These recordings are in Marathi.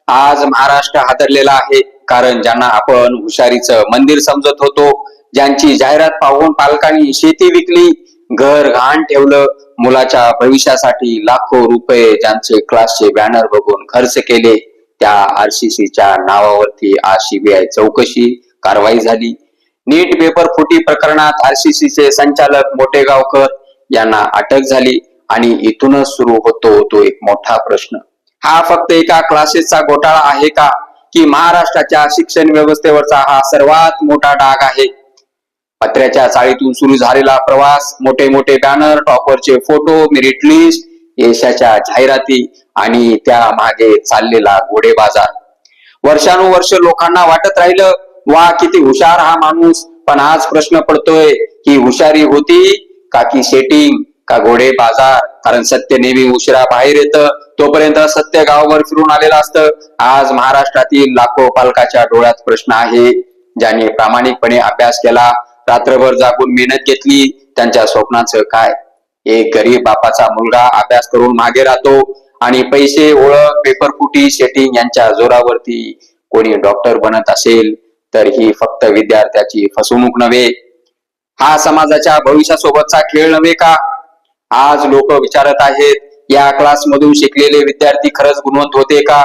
आज महाराष्ट्र हादरलेला आहे, कारण ज्यांना आपण हुशारीचं मंदिर समजत होतो, ज्यांची जाहिरात पाहून पालकांनी शेती विकली, घर घाण ठेवलं, मुलाच्या भविष्यासाठी लाखो रुपये ज्यांचे क्लासचे बॅनर बघून खर्च केले, त्या आरसीसीच्या नावावरती आज सीबीआय चौकशी कारवाई झाली. नीट पेपर फुटी प्रकरणात आरसीसीचे संचालक मोठेगावकर यांना अटक झाली आणि इथूनच सुरू होतो तो एक मोठा प्रश्न. हा फक्त एका क्लासेसचा घोटाळा आहे का, की महाराष्ट्राच्या शिक्षण व्यवस्थेवरचा हा सर्वात मोठा डाग आहे? पत्र्याच्या चाळीतून सुरू झालेला प्रवास, मोठे मोठे बॅनर, टॉपरचे फोटो, मेरिट लिस्ट, यशाच्या जाहिराती आणि त्या मागे चाललेला घोडे बाजार. वर्षानुवर्ष लोकांना वाटत राहिलं, वा किती हुशार हा माणूस. पण आज प्रश्न पडतोय की हुशारी होती का की सेटिंग, का घोडे बाजार? कारण सत्य नेहमी उशिरा बाहेर येतं, तोपर्यंत सत्य गावभर फिरून आलेलं असतं. आज महाराष्ट्रातील लाखो पालकाच्या डोळ्यात प्रश्न आहे. ज्यांनी प्रामाणिकपणे अभ्यास केला, रात्रभर जागून मेहनत घेतली, त्यांच्या स्वप्नांचं काय? एक गरीब बापाचा मुलगा अभ्यास करून मागे राहतो आणि पैसे, ओळख, पेपरफुटी, सेटिंग यांच्या जोरावरती कोणी डॉक्टर बनत असेल तर ही फक्त विद्यार्थ्याची फसवणूक नव्हे, हा समाजाच्या भविष्यासोबतचा खेळ नव्हे का? आज लोक विचारत आहेत, या क्लासमधून शिकलेले विद्यार्थी खरंच गुणवंत होते का?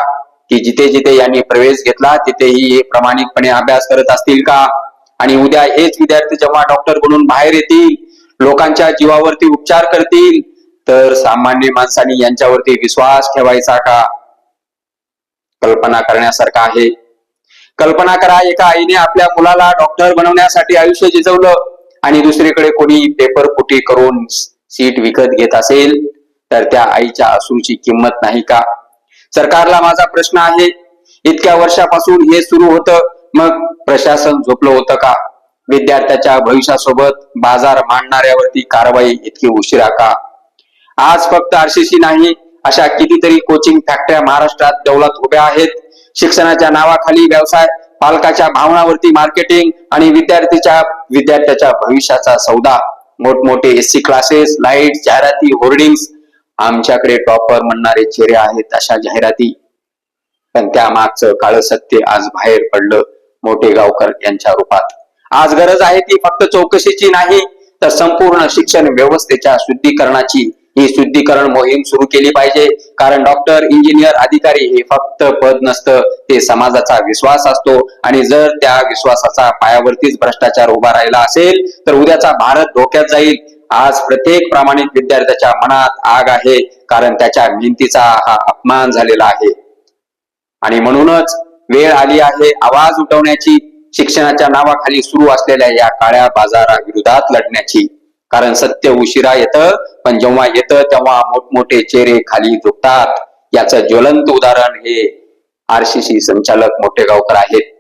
की जिथे जिथे यांनी प्रवेश घेतला तिथेही हे प्रामाणिकपणे अभ्यास करत असतील का? आणि उद्या हेच विद्यार्थी जेव्हा डॉक्टर बनून बाहेर येतील, लोकांच्या जीवावरती उपचार करतील, तर सामान्य माणसांनी यांच्यावरती विश्वास ठेवायचा का? कल्पना करण्यासारखा आहे. कल्पना करा, एका आईने आपल्या मुलाला डॉक्टर बनवण्यासाठी आयुष्य झिजवलं आणि दुसरीकडे कोणी पेपर फुटी करून सीट विकत घेत असेल तर त्या आईच्या अश्रूची किंमत नाही का? सरकारला माझा प्रश्न आहे, इतक्या वर्षापासून हे सुरू होतं, मग प्रशासन झोपलं होतं का? विद्यार्थ्याच्या भविष्यासोबत बाजार मांडणाऱ्यावरती कारवाई इतकी उशिरा का? आज फक्त आरसीसी नाही, अशा कितीतरी कोचिंग फॅक्टऱ्या महाराष्ट्रात दौलत उभ्या आहेत. शिक्षणाच्या नावाखाली व्यवसाय, पालकाच्या भावनावरती मार्केटिंग आणि विद्यार्थ्याच्या भविष्याचा सौदा. मोठमोठे एससी क्लासेस, लाईट, जाहिराती, होर्डिंग्स, आमच्याकडे टॉपर म्हणणारे चेहरे आहेत अशा जाहिराती. पण त्या मागचं काळं सत्य आज बाहेर पडलं मोठेगावकर यांच्या रूपात. आज गरज आहे ती फक्त चौकशीची नाही, तर संपूर्ण शिक्षण व्यवस्थेच्या शुद्धीकरणाची. ही शुद्धीकरण मोहीम सुरू केली पाहिजे, कारण डॉक्टर, इंजिनियर, अधिकारी हे फक्त पद नसतं, ते समाजाचा विश्वास असतो. आणि जर त्या विश्वासाचा पायावरतीच भ्रष्टाचार उभा राहिला असेल तर उद्याचा भारत धोक्यात जाईल. आज प्रत्येक प्रामाणिक विद्यार्थ्याच्या मनात आग आहे, कारण त्याच्या मेहनतीचा हा अपमान झालेला आहे. आणि म्हणूनच वेळ आली आहे आवाज उठवण्याची, शिक्षणाच्या नावाखाली सुरू असलेल्या या काळ्या बाजाराविरोधात लढण्याची. कारण सत्य उशिरा येतं, पण जेव्हा येतं तेव्हा मोठमोठे चेहरे खाली झुकतात. याचं ज्वलंत उदाहरण हे आरसीसी संचालक मोठेगावकर आहेत.